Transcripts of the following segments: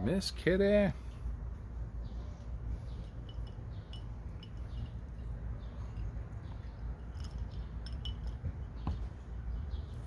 Miss Kitty.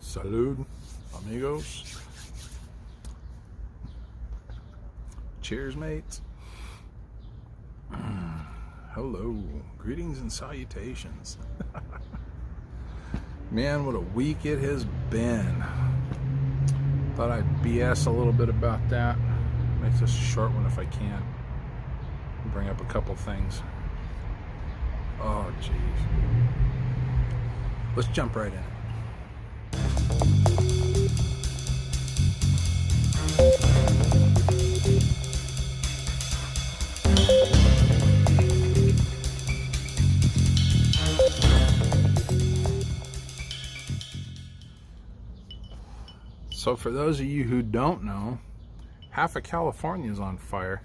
Salud, amigos. Cheers, mates. Hello, greetings and salutations. Man, what a week it has been. Thought I'd BS a little bit about that. Make this a short one if I can. Bring up a couple things. Oh, jeez. Let's jump right in. So for those of you who don't know, half of California is on fire.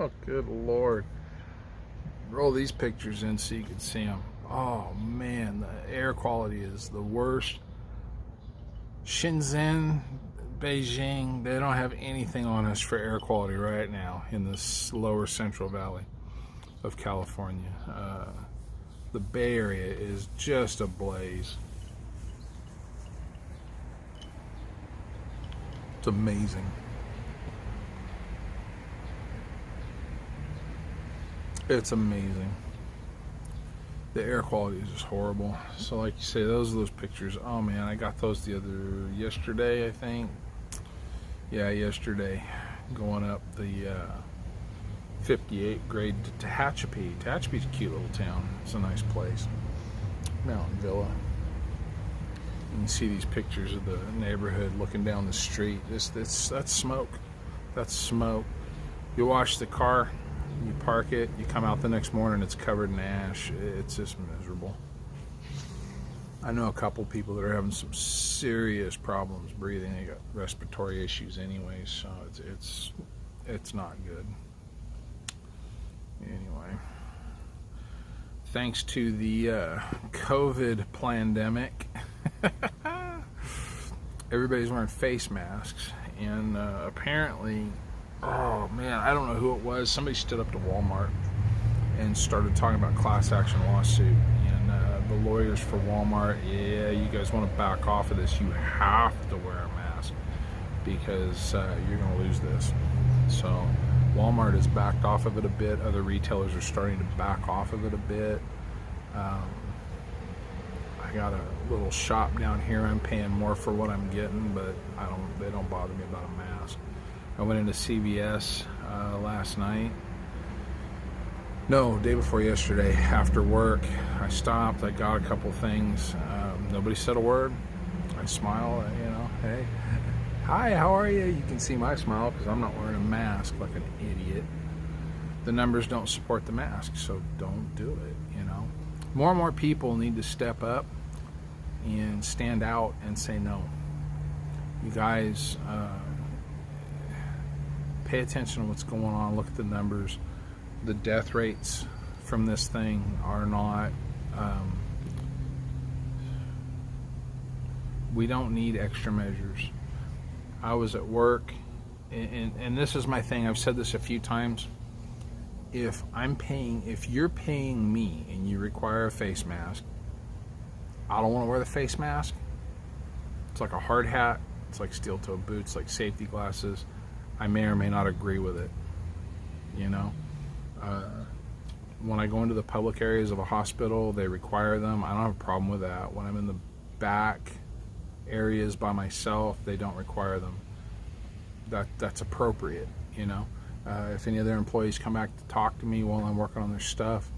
Oh, good Lord. Roll these pictures in so you can see them. Oh, man, the air quality is the worst. Shenzhen, Beijing, they don't have anything on us for air quality right now in this lower Central Valley of California. The Bay Area is just ablaze. It's amazing. It's amazing. The air quality is just horrible. So like you say, those pictures, oh man, I got those yesterday, I think. Yeah, yesterday. Going up the 58 grade to Tehachapi. Tehachapi's a cute little town. It's a nice place. Mountain Villa. You can see these pictures of the neighborhood looking down the street. That's smoke. That's smoke. You wash the car, you park it, you come out the next morning, it's covered in ash. It's just miserable. I know a couple people that are having some serious problems breathing. They got respiratory issues anyways, so it's not good. Anyway, thanks to the COVID pandemic, everybody's wearing face masks, and apparently, oh man, I don't know who it was. Somebody stood up to Walmart and started talking about class action lawsuit, and the lawyers for Walmart, yeah, you guys want to back off of this. You have to wear a mask because you're going to lose this. So Walmart has backed off of it a bit. Other retailers are starting to back off of it a bit. I got a little shop down here. I'm paying more for what I'm getting, but they don't bother me about a mask. I went into CVS last night. No, day before yesterday, after work. I stopped, I got a couple things. Nobody said a word. I smile, hey, hi, how are you? You can see my smile because I'm not wearing a mask like an idiot. The numbers don't support the mask, so don't do it, More and more people need to step up and stand out and say no. You guys, pay attention to what's going on. Look at the numbers. The death rates from this thing are not, we don't need extra measures. I was at work, and this is my thing. I've said this a few times. If you're paying me and you require a face mask, I don't want to wear the face mask. It's like a hard hat. It's like steel-toe boots, like safety glasses. I may or may not agree with it. When I go into the public areas of a hospital, they require them. I don't have a problem with that. When I'm in the back areas by myself, they don't require them. That's appropriate, If any of their employees come back to talk to me while I'm working on their stuff,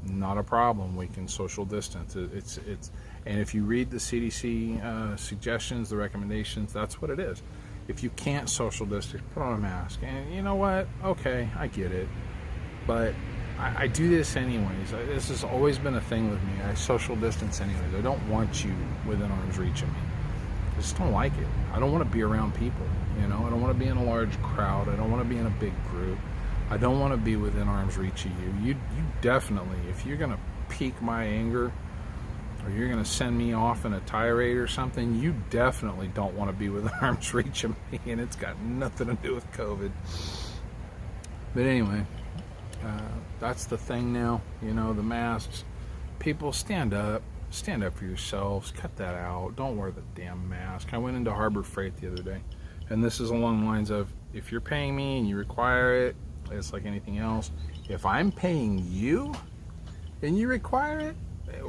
not a problem. We can social distance. And if you read the CDC suggestions, the recommendations, that's what it is. If you can't social distance, put on a mask. And you know what? Okay, I get it. But I do this anyways. This has always been a thing with me. I social distance anyways. I don't want you within arm's reach of me. I just don't like it. I don't want to be around people. I don't want to be in a large crowd. I don't want to be in a big group. I don't want to be within arm's reach of you. You definitely, if you're going to pique my anger or you're going to send me off in a tirade or something, you definitely don't want to be within arm's reach of me, and it's got nothing to do with COVID. But anyway, that's the thing now, the masks. People, stand up for yourselves, cut that out, don't wear the damn mask. I went into Harbor Freight the other day, and this is along the lines of, if you're paying me and you require it, it's like anything else. If I'm paying you and you require it,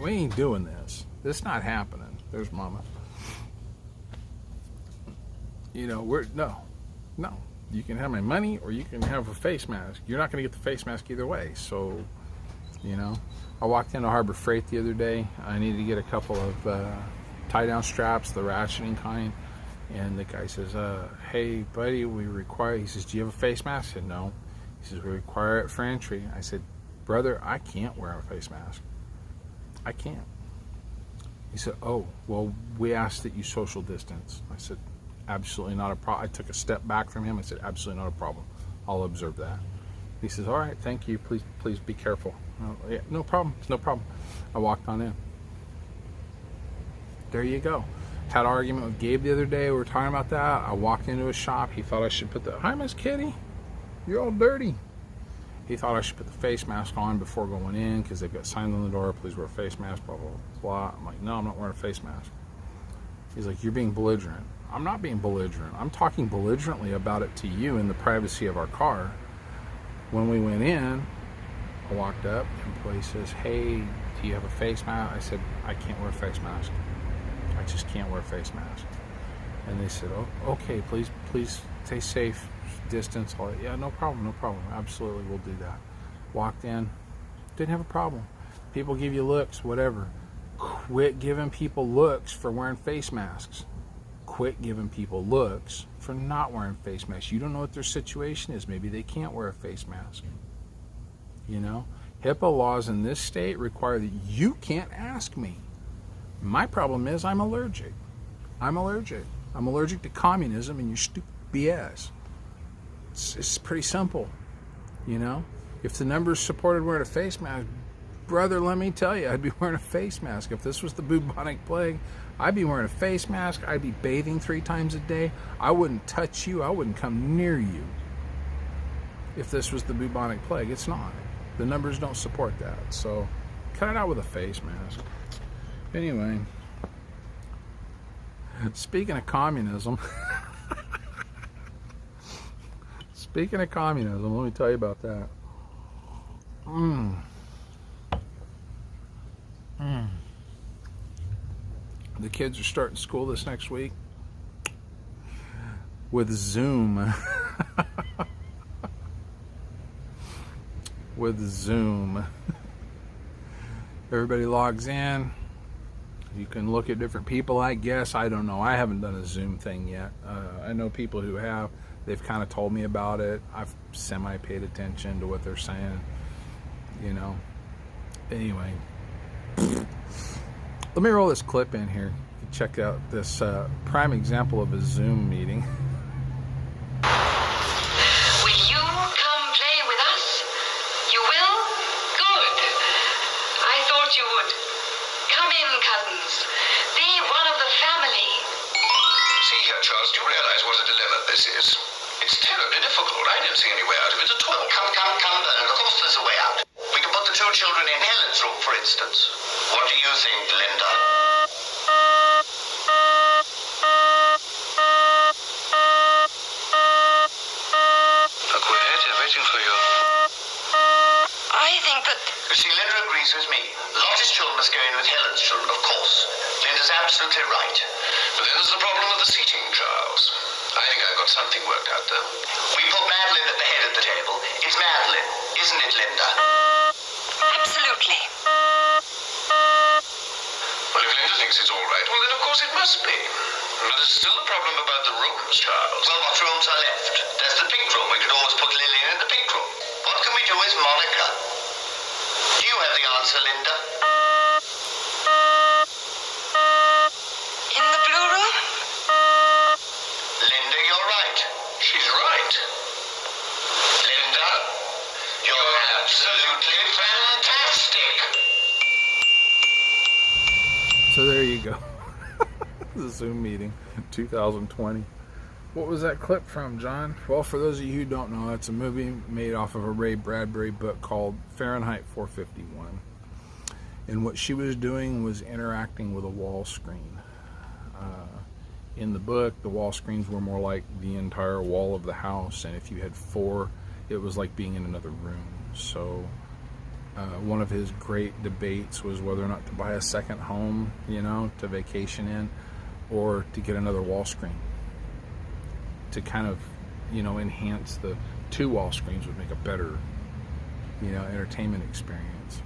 we ain't doing this. This is not happening. There's mama. No. You can have my money or you can have a face mask. You're not going to get the face mask either way. So, I walked into Harbor Freight the other day. I needed to get a couple of tie-down straps, the ratcheting kind. And the guy says, hey, buddy, he says, do you have a face mask? I said, no. He says, we require it for entry. I said, brother, I can't wear a face mask. I can't. He said, oh, well, we asked that you social distance. I said, absolutely not a problem. I took a step back from him. I said, absolutely not a problem. I'll observe that. He says, all right, thank you. Please be careful. Yeah, no problem. I walked on in. There you go. Had an argument with Gabe the other day. We were talking about that. I walked into a shop. He thought I should put hi, Miss Kitty. You're all dirty. He thought I should put the face mask on before going in because they've got signs on the door, please wear a face mask, blah, blah, blah. I'm like, no, I'm not wearing a face mask. He's like, you're being belligerent. I'm not being belligerent. I'm talking belligerently about it to you in the privacy of our car. When we went in, I walked up, and the employee says, hey, do you have a face mask? I said, I can't wear a face mask. I just can't wear a face mask. And they said, oh, okay, please stay safe, distance. Yeah, no problem. Absolutely, we'll do that. Walked in, didn't have a problem. People give you looks, whatever. Quit giving people looks for wearing face masks. Quit giving people looks for not wearing face masks. You don't know what their situation is. Maybe they can't wear a face mask. HIPAA laws in this state require that you can't ask me. My problem is I'm allergic. I'm allergic to communism and your stupid BS. It's pretty simple, If the numbers supported wearing a face mask, brother, let me tell you, I'd be wearing a face mask. If this was the bubonic plague, I'd be wearing a face mask. I'd be bathing 3 times a day. I wouldn't touch you. I wouldn't come near you. If this was the bubonic plague, it's not. The numbers don't support that. So cut it out with a face mask. Anyway, speaking of communism, let me tell you about that. The kids are starting school this next week with Zoom. Everybody logs in. You can look at different people, I guess. I don't know. I haven't done a Zoom thing yet. I know people who have. They've kind of told me about it. I've semi-paid attention to what they're saying. Anyway. Let me roll this clip in here. Check out this prime example of a Zoom meeting. Will you come play with us? You will? Good. I thought you would. Come in, cousins. Be one of the family. See here, Charles, do you realize what a dilemma this is? It's terribly difficult. I don't see any way out of it at all. Come, Bernard. Of course there's a way out. We can put the 2 children in Helen's room, for instance. What do you think, Linda? Look, we're here, they're waiting for you. I think that... You see, Linda agrees with me. Lottie's children must go in with Helen's children, of course. Linda's absolutely right. But then there's the problem of the seating, Charles. I think I've got something worked out, though. We put Madeline at the head of the table. It's Madeline, isn't it, Linda? Absolutely. Well, if Linda thinks it's all right, well, then of course it must be. But there's still the problem about the rooms, Charles. Well, what rooms are left? There's the pink room. We could always put Lillian in the pink room. What can we do with Monica? Do you have the answer, Linda? In the blue room? Linda, you're right. She's right. Linda, you're absolutely fantastic. The Zoom meeting, 2020. What was that clip from, John? Well, for those of you who don't know, it's a movie made off of a Ray Bradbury book called Fahrenheit 451. And what she was doing was interacting with a wall screen. In the book, the wall screens were more like the entire wall of the house, and if you had 4, it was like being in another room. So one of his great debates was whether or not to buy a second home, to vacation in, or to get another wall screen to kind of, enhance the 2 wall screens would make a better, entertainment experience.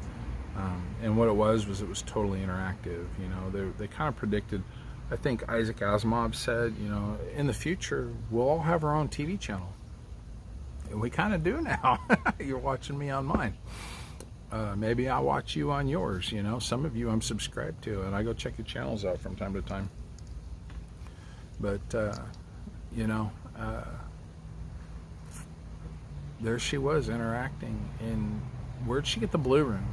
And what it was totally interactive. They kind of predicted, I think Isaac Asimov said, in the future, we'll all have our own TV channel. And we kind of do now. You're watching me on mine. Maybe I'll watch you on yours. Some of you I'm subscribed to, and I go check your channels out from time to time. But, there she was interacting. And where'd she get the blue room?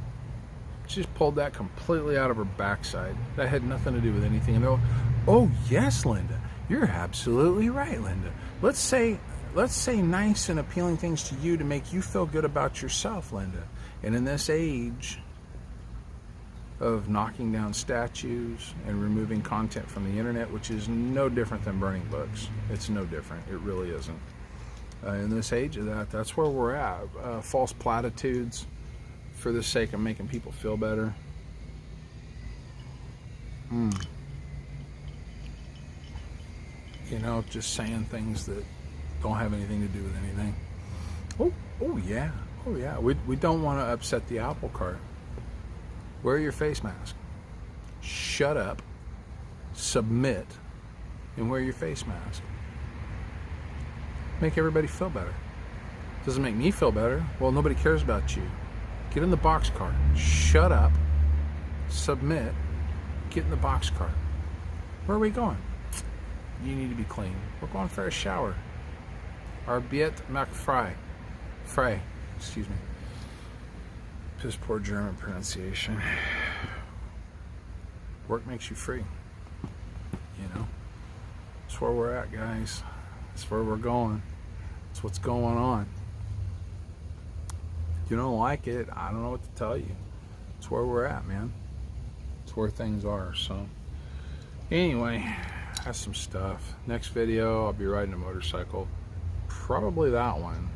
She just pulled that completely out of her backside. That had nothing to do with anything. And they're like, oh yes, Linda, you're absolutely right, Linda. Let's say nice and appealing things to you to make you feel good about yourself, Linda. And in this age of knocking down statues and removing content from the internet, which is no different than burning books. It's no different. It really isn't. In this age of that's where we're at. False platitudes for the sake of making people feel better. Just saying things that don't have anything to do with anything. Oh yeah. We don't want to upset the apple cart. Wear your face mask. Shut up. Submit. And wear your face mask. Make everybody feel better. Doesn't make me feel better. Well, nobody cares about you. Get in the boxcar. Shut up. Submit. Get in the boxcar. Where are we going? You need to be clean. We're going for a shower. Arbiet McFry. Excuse me. Piss poor German pronunciation. Work makes you free. That's where we're at, guys. That's where we're going. That's what's going on. If you don't like it, I don't know what to tell you. It's where we're at, man. It's where things are. So anyway, that's some stuff. Next video, I'll be riding a motorcycle. Probably that one.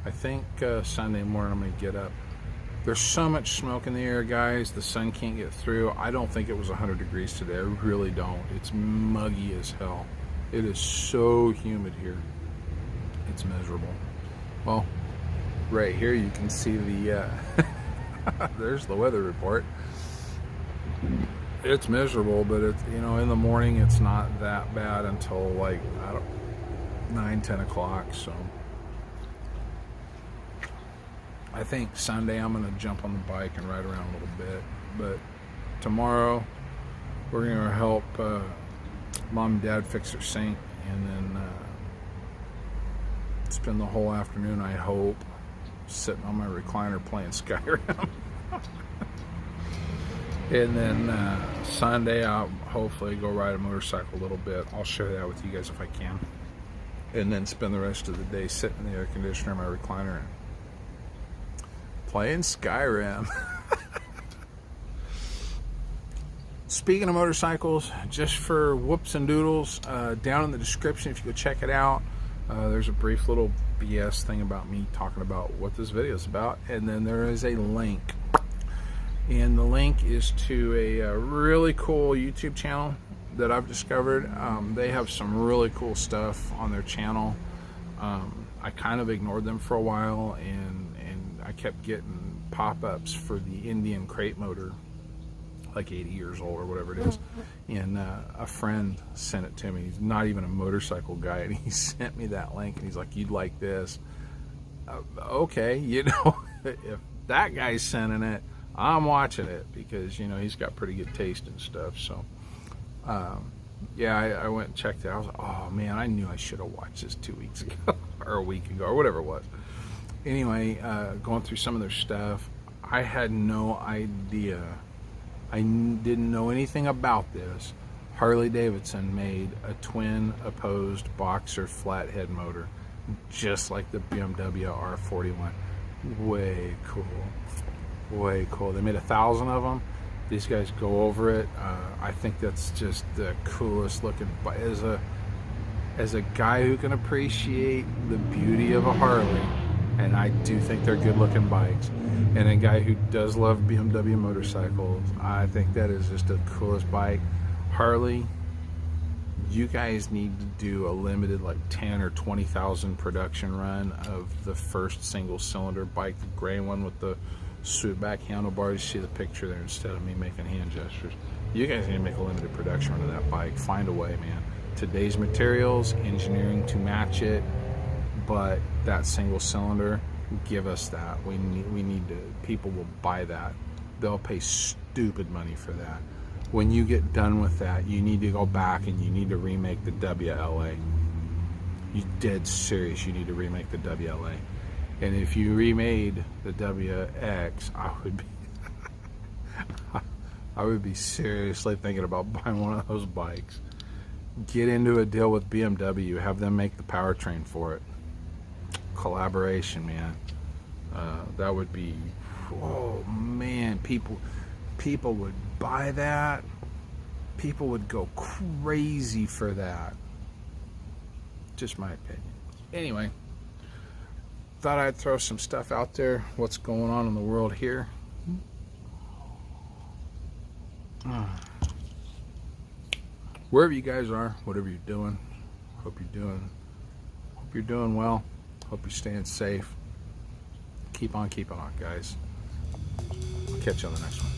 I think Sunday morning I'm going to get up. There's so much smoke in the air, guys. The sun can't get through. I don't think it was 100 degrees today. I really don't. It's muggy as hell. It is so humid here. It's miserable. Well, right here you can see the there's the weather report. It's miserable, but it's, in the morning it's not that bad until like 9-10 o'clock. So I think Sunday I'm gonna jump on the bike and ride around a little bit. But tomorrow we're gonna help Mom and Dad fix their sink, and then spend the whole afternoon, I hope, sitting on my recliner playing Skyrim. And then Sunday I'll hopefully go ride a motorcycle a little bit. I'll share that with you guys if I can. And then spend the rest of the day sitting in the air conditioner in my recliner and playing Skyrim. Speaking of motorcycles, just for whoops and doodles, down in the description, if you go check it out, there's a brief little BS thing about me talking about what this video is about, and then there is a link, and the link is to a really cool YouTube channel that I've discovered. They have some really cool stuff on their channel. I kind of ignored them for a while, and I kept getting pop-ups for the Indian crate motor, like 80 years old or whatever it is. And a friend sent it to me. He's not even a motorcycle guy, and he sent me that link, and he's like, you'd like this. Okay, if that guy's sending it, I'm watching it, because he's got pretty good taste and stuff. So yeah, I went and checked it. I was like, oh man, I knew I should have watched this 2 weeks ago or a week ago or whatever it was. Anyway, going through some of their stuff, I had no idea. I didn't know anything about this, Harley Davidson made a twin opposed boxer flathead motor, just like the BMW R41. Way cool. Way cool. They made 1,000 of them. These guys go over it. I think that's just the coolest looking. As a guy who can appreciate the beauty of a Harley, and I do think they're good looking bikes, and a guy who does love BMW motorcycles, I think that is just the coolest bike. Harley, you guys need to do a limited like 10 or 20,000 production run of the first single cylinder bike, the gray one with the swoop back handlebars. You see the picture there instead of me making hand gestures. You guys need to make a limited production run of that bike. Find a way, man. Today's materials, engineering to match it, but that single cylinder, give us that. We need to, people will buy that. They'll pay stupid money for that. When you get done with that, you need to go back and you need to remake the WLA. You dead serious, you need to remake the WLA. And if you remade the WX, I would be seriously thinking about buying one of those bikes. Get into a deal with BMW, have them make the powertrain for it. Collaboration, man. That would be, oh man, people would buy that. People would go crazy for that. Just my opinion. Anyway, thought I'd throw some stuff out there. What's going on in the world here? Wherever you guys are, whatever you're doing, hope you're doing well. Hope you're staying safe. Keep on keeping on, guys. I'll catch you on the next one.